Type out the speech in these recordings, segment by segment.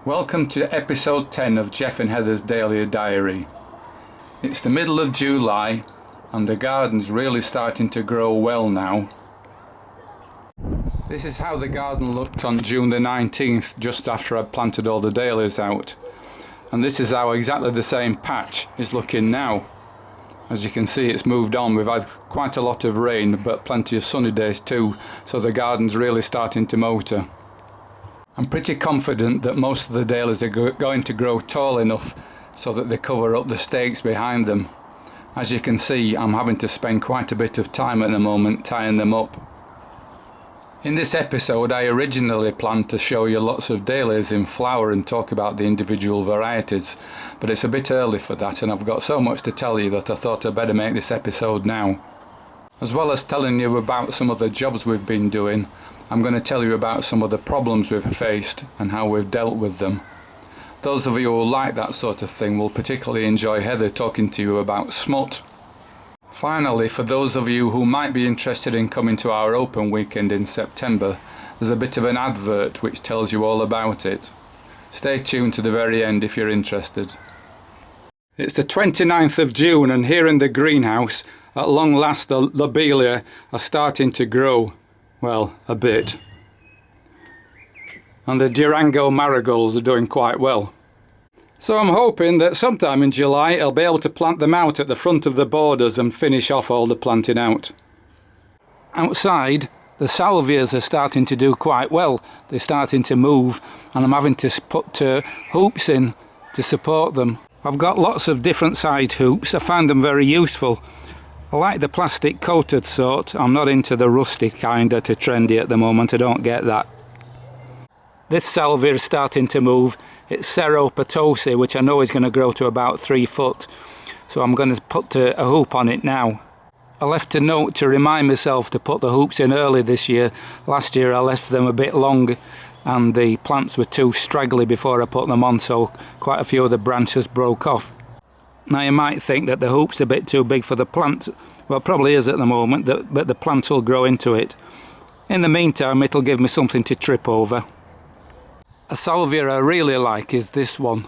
Welcome to episode 10 of Geoff and Heather's Dahlia Diary. It's the middle of July and the garden's really starting to grow well now. This is how the garden looked on June the 19th, just after I'd planted all the dahlias out. And this is how exactly the same patch is looking now. As you can see, it's moved on. We've had quite a lot of rain, but plenty of sunny days too, so the garden's really starting to motor. I'm pretty confident that most of the dahlias are going to grow tall enough so that they cover up the stakes behind them. As you can see, I'm having to spend quite a bit of time at the moment tying them up. In this episode, I originally planned to show you lots of dahlias in flower and talk about the individual varieties, but it's a bit early for that and I've got so much to tell you that I thought I'd better make this episode now. As well as telling you about some of the jobs we've been doing, I'm going to tell you about some of the problems we've faced and how we've dealt with them. Those of you who like that sort of thing will particularly enjoy Heather talking to you about smut. Finally, for those of you who might be interested in coming to our open weekend in September, there's a bit of an advert which tells you all about it. Stay tuned to the very end if you're interested. It's the 29th of June and here in the greenhouse, at long last the lobelia are starting to grow. Well, a bit. And the Durango marigolds are doing quite well. So I'm hoping that sometime in July I'll be able to plant them out at the front of the borders and finish off all the planting out. Outside, the salvias are starting to do quite well. They're starting to move and I'm having to put hoops in to support them. I've got lots of different sized hoops. I find them very useful. I like the plastic coated sort. I'm not into the rusty kind that are trendy at the moment. I don't get that. This salvia is starting to move. It's Ceropatosi, which I know is going to grow to about 3 foot. So I'm going to put a hoop on it now. I left a note to remind myself to put the hoops in early this year. Last year I left them a bit long and the plants were too straggly before I put them on, so quite a few of the branches broke off. Now you might think that the hoop's a bit too big for the plant. Well, it probably is at the moment, but the plant will grow into it. In the meantime, it'll give me something to trip over. A salvia I really like is this one.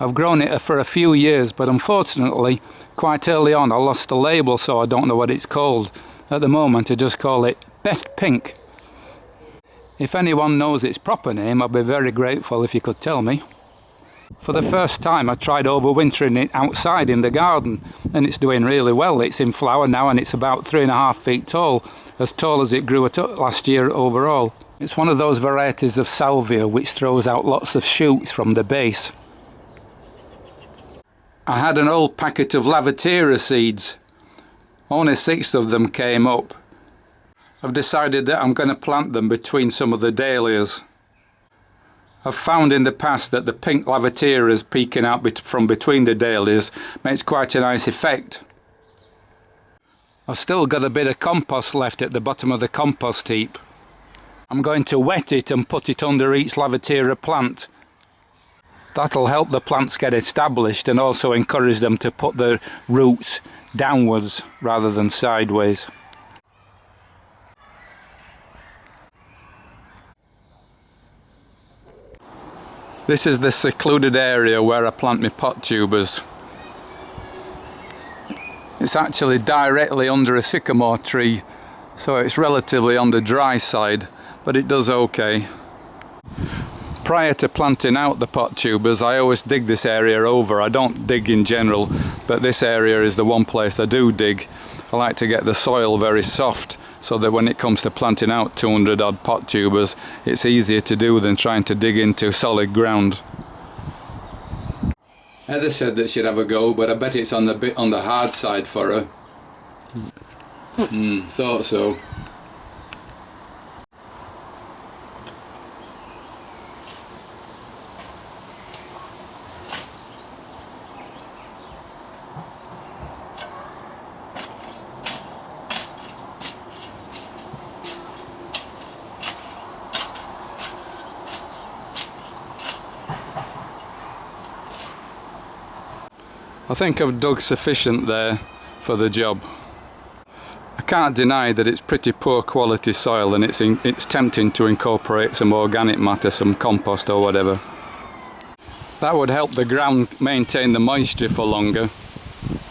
I've grown it for a few years, but unfortunately, quite early on I lost the label, so I don't know what it's called. At the moment I just call it Best Pink. If anyone knows its proper name, I'd be very grateful if you could tell me. For the first time I tried overwintering it outside in the garden and it's doing really well. It's in flower now and it's about 3.5 feet tall as it grew last year overall. It's one of those varieties of salvia which throws out lots of shoots from the base. I had an old packet of lavatera seeds. Only 6 of them came up. I've decided that I'm going to plant them between some of the dahlias. I've found in the past that the pink lavateras peeking out from between the dahlias makes quite a nice effect. I've still got a bit of compost left at the bottom of the compost heap. I'm going to wet it and put it under each lavatera plant. That'll help the plants get established and also encourage them to put their roots downwards rather than sideways. This is the secluded area where I plant my pot tubers. It's actually directly under a sycamore tree, so it's relatively on the dry side, but it does okay. Prior to planting out the pot tubers, I always dig this area over. I don't dig in general, but this area is the one place I do dig. I like to get the soil very soft so that when it comes to planting out 200 odd pot tubers, it's easier to do than trying to dig into solid ground. Heather said that she'd have a go, but I bet it's on the hard side for her. Thought so. I think I've dug sufficient there for the job. I can't deny that it's pretty poor quality soil and it's tempting to incorporate some organic matter, some compost or whatever. That would help the ground maintain the moisture for longer,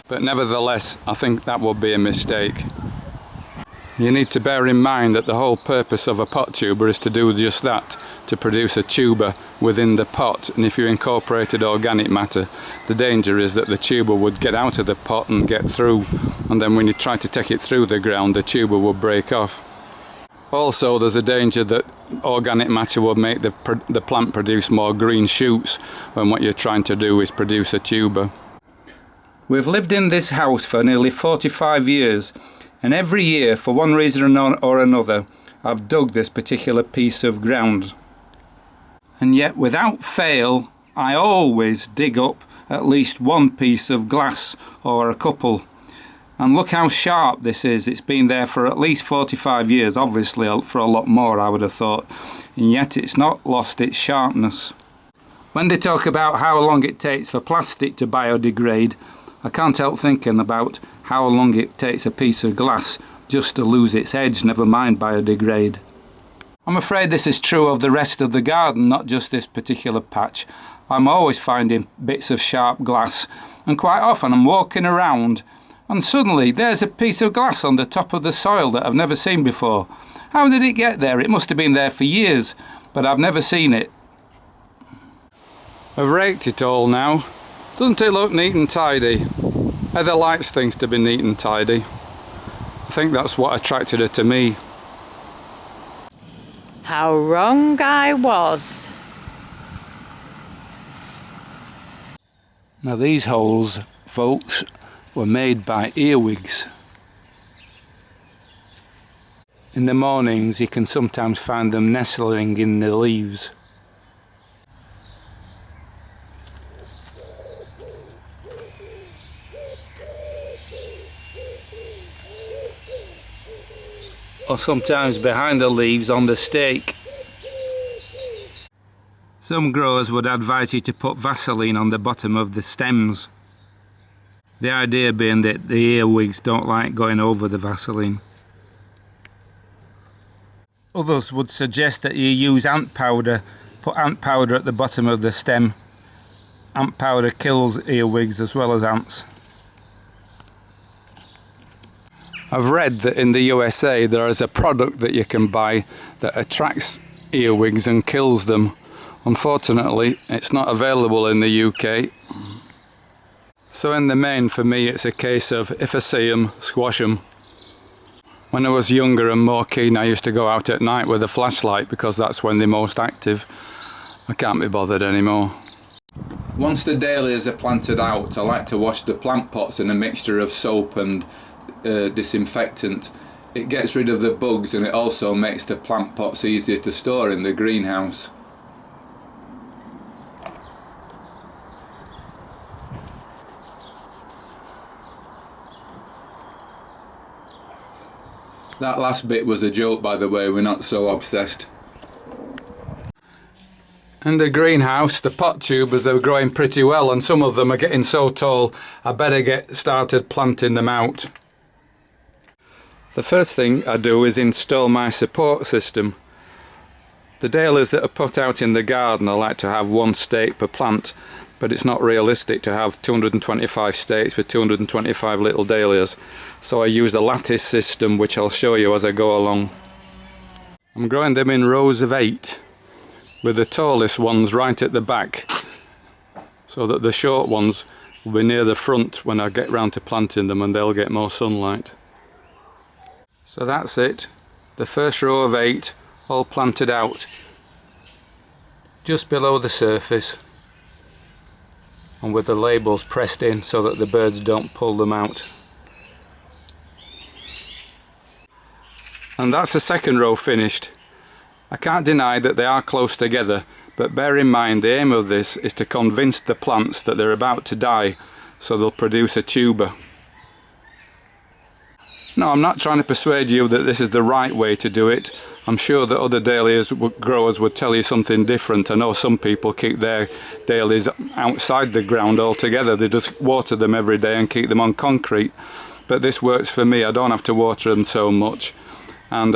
but nevertheless I think that would be a mistake. You need to bear in mind that the whole purpose of a pot tuber is to do just that, to produce a tuber within the pot, and if you incorporated organic matter, the danger is that the tuber would get out of the pot and get through, and then when you try to take it through the ground, the tuber will break off. Also, there's a danger that organic matter will make the plant produce more green shoots when what you're trying to do is produce a tuber. We've lived in this house for nearly 45 years, and every year, for one reason or another, I've dug this particular piece of ground. And yet, without fail, I always dig up at least one piece of glass or a couple. And look how sharp this is. It's been there for at least 45 years, obviously for a lot more I would have thought, and yet it's not lost its sharpness. When they talk about how long it takes for plastic to biodegrade, I can't help thinking about how long it takes a piece of glass just to lose its edge, never mind biodegrade. I'm afraid this is true of the rest of the garden, not just this particular patch. I'm always finding bits of sharp glass, and quite often I'm walking around and suddenly there's a piece of glass on the top of the soil that I've never seen before. How did it get there? It must have been there for years, but I've never seen it. I've raked it all now. Doesn't it look neat and tidy? Heather likes things to be neat and tidy. I think that's what attracted her to me. How wrong I was. Now these holes, folks, were made by earwigs. In the mornings you can sometimes find them nestling in the leaves. Or sometimes behind the leaves on the stake. Some growers would advise you to put Vaseline on the bottom of the stems. The idea being that the earwigs don't like going over the Vaseline. Others would suggest that you use ant powder. Put ant powder at the bottom of the stem. Ant powder kills earwigs as well as ants. I've read that in the USA there is a product that you can buy that attracts earwigs and kills them. Unfortunately, it's not available in the UK. So in the main, for me, it's a case of if I see them, squash them. When I was younger and more keen, I used to go out at night with a flashlight because that's when they're most active. I can't be bothered anymore. Once the dahlias are planted out, I like to wash the plant pots in a mixture of soap and disinfectant. It gets rid of the bugs and it also makes the plant pots easier to store in the greenhouse. That last bit was a joke, by the way, we're not so obsessed. In the greenhouse, the pot tubers are growing pretty well and some of them are getting so tall I better get started planting them out. The first thing I do is install my support system. The dahlias that are put out in the garden I like to have one stake per plant, but it's not realistic to have 225 stakes for 225 little dahlias, so I use a lattice system which I'll show you as I go along. I'm growing them in rows of 8, with the tallest ones right at the back, so that the short ones will be near the front when I get round to planting them and they'll get more sunlight. So that's it, the first row of 8 all planted out just below the surface and with the labels pressed in so that the birds don't pull them out. And that's the second row finished. I can't deny that they are close together, but bear in mind the aim of this is to convince the plants that they're about to die so they'll produce a tuber. No, I'm not trying to persuade you that this is the right way to do it. I'm sure that other dahlias growers would tell you something different. I know some people keep their dahlias outside the ground altogether. They just water them every day and keep them on concrete. But this works for me. I don't have to water them so much. And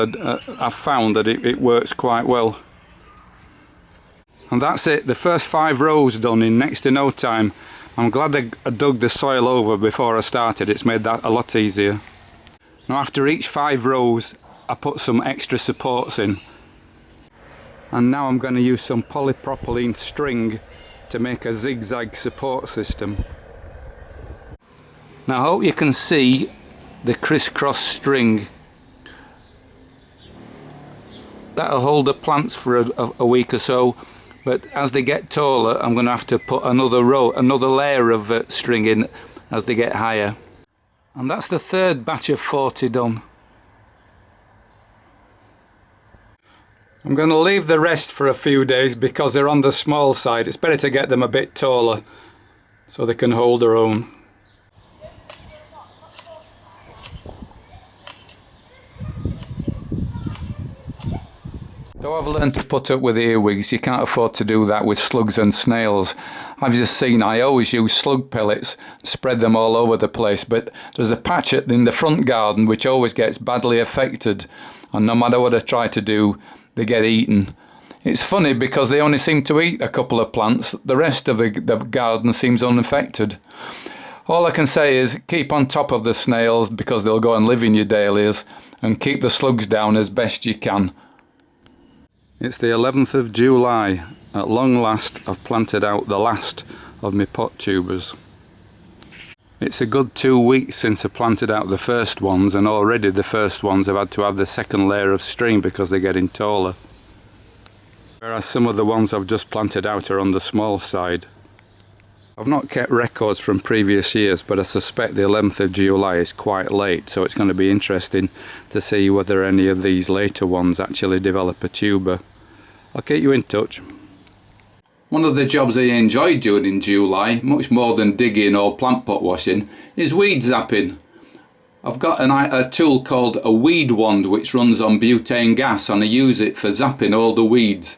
I've found that it works quite well. And that's it, the first 5 rows done in next to no time. I'm glad I dug the soil over before I started, it's made that a lot easier. Now after each 5 rows I put some extra supports in. And now I'm going to use some polypropylene string to make a zigzag support system. Now I hope you can see the crisscross string. That'll hold the plants for a week or so, but as they get taller I'm going to have to put another layer of string in as they get higher. And that's the 3rd batch of 40 done. I'm going to leave the rest for a few days because they're on the small side. It's better to get them a bit taller so they can hold their own. Though I've learned to put up with earwigs, you can't afford to do that with slugs and snails. I've just seen I always use slug pellets, spread them all over the place, but there's a patch in the front garden which always gets badly affected, and no matter what I try to do, they get eaten. It's funny because they only seem to eat a couple of plants, the rest of the garden seems unaffected. All I can say is keep on top of the snails because they'll go and live in your dahlias, and keep the slugs down as best you can. It's the 11th of July. At long last I've planted out the last of my pot tubers. It's a good 2 weeks since I planted out the first ones, and already the first ones have had to have the second layer of string because they're getting taller. Whereas some of the ones I've just planted out are on the small side. I've not kept records from previous years, but I suspect the 11th of July is quite late, so it's going to be interesting to see whether any of these later ones actually develop a tuber. I'll keep you in touch. One of the jobs I enjoy doing in July, much more than digging or plant pot washing, is weed zapping. I've got a tool called a weed wand which runs on butane gas, and I use it for zapping all the weeds.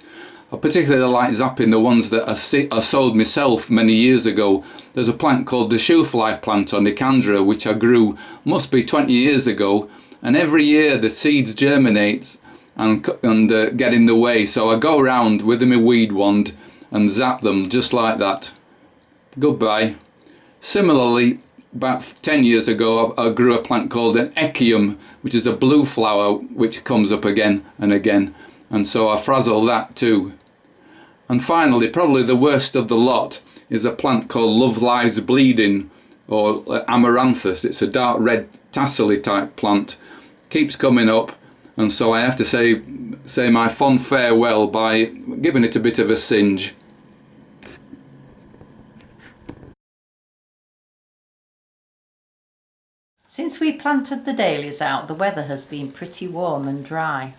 I particularly like zapping the ones that I sowed myself many years ago. There's a plant called the shoe fly plant on Nicandra which I grew, must be 20 years ago, and every year the seeds germinate and get in the way, so I go around with my weed wand and zap them just like that. Goodbye. Similarly, about 10 years ago I grew a plant called an echium, which is a blue flower which comes up again and again, and so I frazzle that too. And finally, probably the worst of the lot is a plant called Love Lies Bleeding, or amaranthus. It's a dark red tassely type plant. Keeps coming up, and so I have to say my fond farewell by giving it a bit of a singe. Since we planted the dahlias out, the weather has been pretty warm and dry.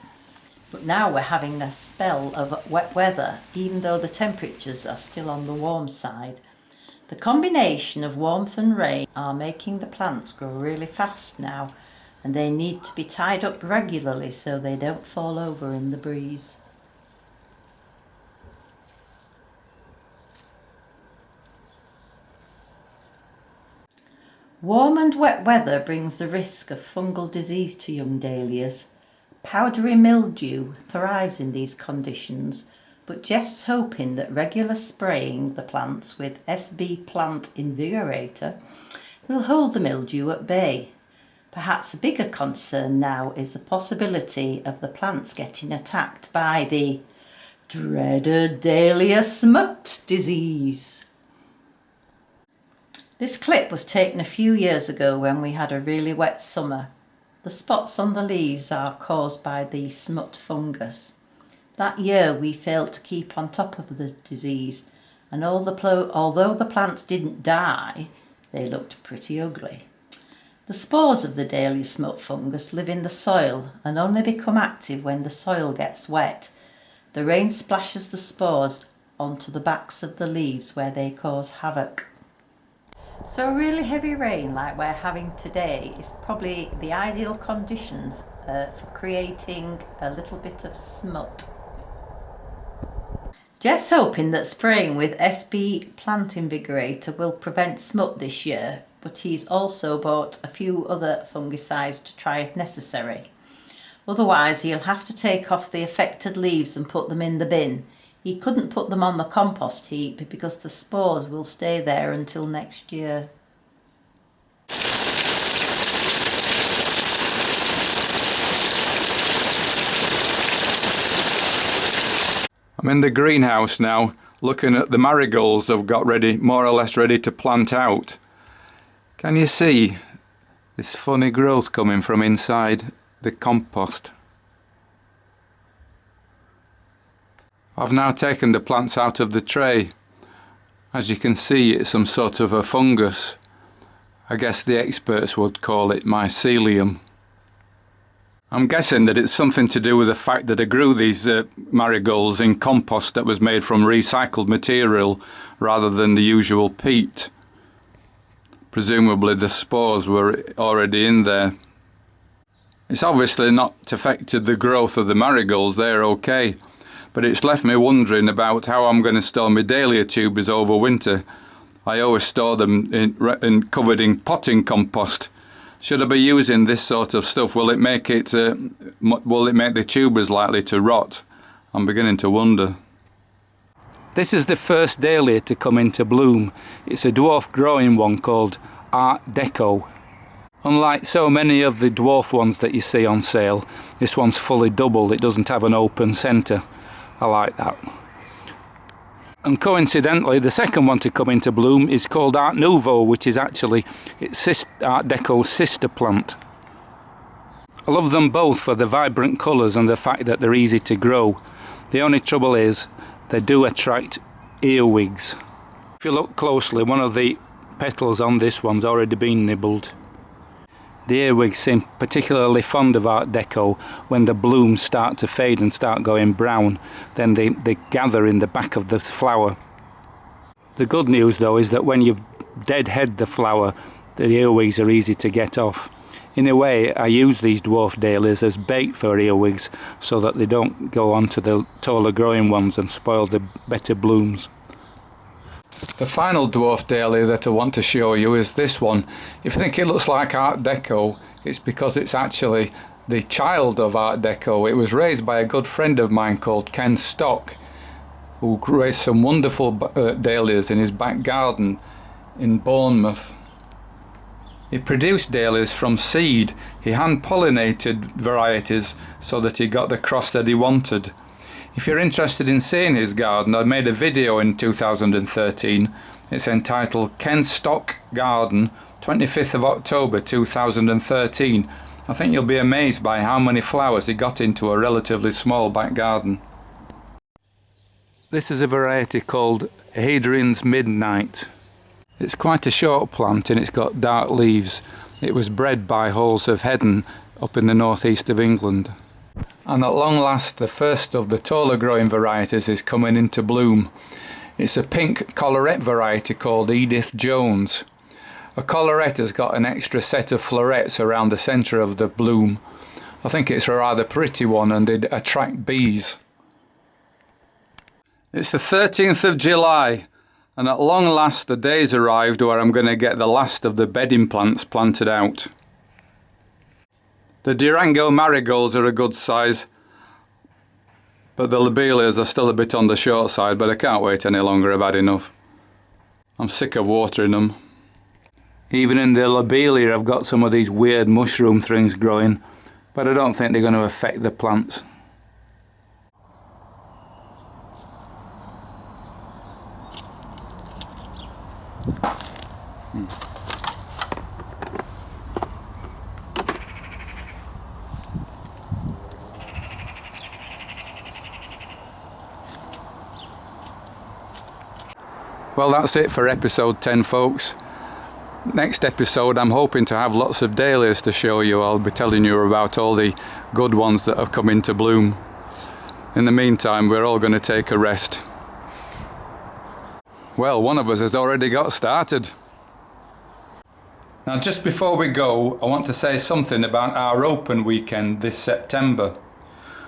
But now we're having a spell of wet weather, even though the temperatures are still on the warm side. The combination of warmth and rain are making the plants grow really fast now, and they need to be tied up regularly so they don't fall over in the breeze. Warm and wet weather brings the risk of fungal disease to young dahlias. Powdery mildew thrives in these conditions, but Geoff's hoping that regular spraying the plants with SB Plant Invigorator will hold the mildew at bay. Perhaps a bigger concern now is the possibility of the plants getting attacked by the dreaded dahlia smut disease. This clip was taken a few years ago when we had a really wet summer. The spots on the leaves are caused by the smut fungus. That year we failed to keep on top of the disease, and although the plants didn't die, they looked pretty ugly. The spores of the dahlia smut fungus live in the soil and only become active when the soil gets wet. The rain splashes the spores onto the backs of the leaves where they cause havoc. So really heavy rain like we're having today is probably the ideal conditions for creating a little bit of smut. Geoff's hoping that spraying with SB Plant Invigorator will prevent smut this year, but he's also bought a few other fungicides to try if necessary. Otherwise he'll have to take off the affected leaves and put them in the bin. He couldn't put them on the compost heap because the spores will stay there until next year. I'm in the greenhouse now, looking at the marigolds I've got ready, more or less ready to plant out. Can you see this funny growth coming from inside the compost? I've now taken the plants out of the tray. As you can see, it's some sort of a fungus. I guess the experts would call it mycelium. I'm guessing that it's something to do with the fact that I grew these marigolds in compost that was made from recycled material rather than the usual peat. Presumably the spores were already in there. It's obviously not affected the growth of the marigolds, they're okay, but it's left me wondering about how I'm going to store my dahlia tubers over winter. I always store them covered in potting compost. Should I be using this sort of stuff? Will it make the tubers likely to rot? I'm beginning to wonder. This is the first dahlia to come into bloom. It's a dwarf growing one called Art Deco. Unlike so many of the dwarf ones that you see on sale, this one's fully double. It doesn't have an open centre. I like that. And coincidentally, the second one to come into bloom is called Art Nouveau, which is actually Art Deco's sister plant. I love them both for the vibrant colours and the fact that they're easy to grow. The only trouble is they do attract earwigs. If you look closely, one of the petals on this one's already been nibbled. The earwigs seem particularly fond of Art Deco. When the blooms start to fade and start going brown, then they gather in the back of the flower. The good news though is that when you deadhead the flower, the earwigs are easy to get off. In a way, I use these dwarf dahlias as bait for earwigs so that they don't go on to the taller growing ones and spoil the better blooms. The final dwarf dahlia that I want to show you is this one. If you think it looks like Art Deco, it's because it's actually the child of Art Deco. It was raised by a good friend of mine called Ken Stock, who raised some wonderful dahlias in his back garden in Bournemouth. He produced dahlias from seed. He hand-pollinated varieties so that he got the cross that he wanted. If you're interested in seeing his garden, I made a video in 2013. It's entitled Ken Stock Garden, 25th of October 2013. I think you'll be amazed by how many flowers he got into a relatively small back garden. This is a variety called Hadrian's Midnight. It's quite a short plant and it's got dark leaves. It was bred by Halls of Heddon up in the northeast of England. And at long last, the first of the taller growing varieties is coming into bloom. It's a pink collarette variety called Edith Jones. A collarette has got an extra set of florets around the centre of the bloom. I think it's a rather pretty one and they attract bees. It's the 13th of July and at long last the day's arrived where I'm going to get the last of the bedding plants planted out. The Durango marigolds are a good size, but the lobelias are still a bit on the short side, but I can't wait any longer, I've had enough. I'm sick of watering them. Even in the lobelia I've got some of these weird mushroom things growing, but I don't think they're going to affect the plants. Well, that's it for episode 10, folks. Next episode I'm hoping to have lots of dahlias to show you. I'll be telling you about all the good ones that have come into bloom. In the meantime, we're all going to take a rest. Well, one of us has already got started. Now, just before we go, I want to say something about our open weekend this September.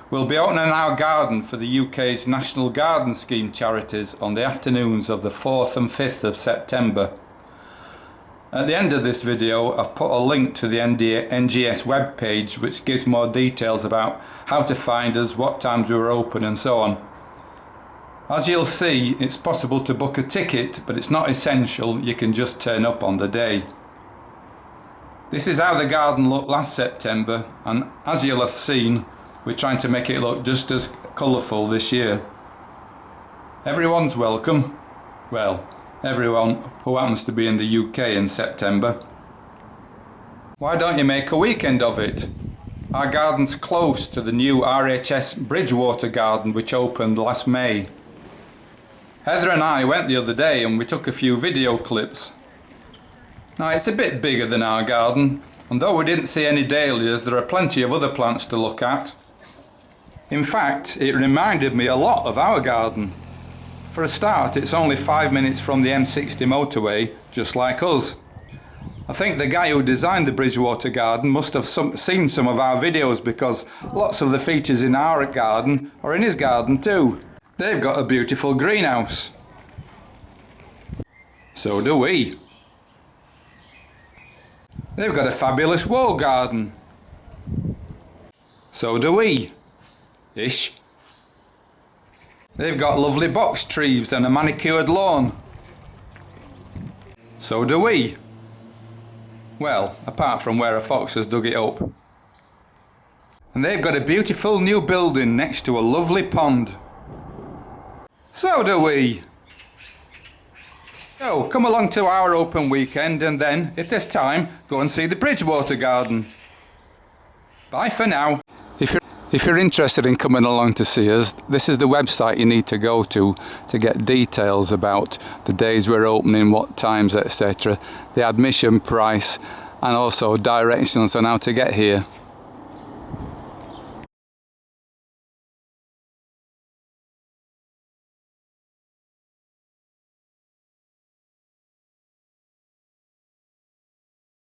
We'll be opening our garden for the UK's National Garden Scheme charities on the afternoons of the 4th and 5th of September. At the end of this video, I've put a link to the NGS webpage which gives more details about how to find us, what times we were open and so on. As you'll see, it's possible to book a ticket, but it's not essential, you can just turn up on the day. This is how the garden looked last September, and as you'll have seen, we're trying to make it look just as colourful this year. Everyone's welcome. Well, everyone who happens to be in the UK in September. Why don't you make a weekend of it? Our garden's close to the new RHS Bridgewater garden which opened last May. Heather and I went the other day and we took a few video clips. Now it's a bit bigger than our garden, and though we didn't see any dahlias, there are plenty of other plants to look at. In fact, it reminded me a lot of our garden. For a start, it's only 5 minutes from the M60 motorway, just like us. I think the guy who designed the Bridgewater garden must have seen some of our videos, because lots of the features in our garden are in his garden too. They've got a beautiful greenhouse. So do we. They've got a fabulous wall garden. So do we. Ish. They've got lovely box trees and a manicured lawn. So do we. Well, apart from where a fox has dug it up. And they've got a beautiful new building next to a lovely pond. So do we. So come along to our open weekend, and then, if there's time, go and see the Bridgewater garden. Bye for now. If you're interested in coming along to see us, this is the website you need to go to get details about the days we're opening, what times, etc., the admission price, and also directions on how to get here.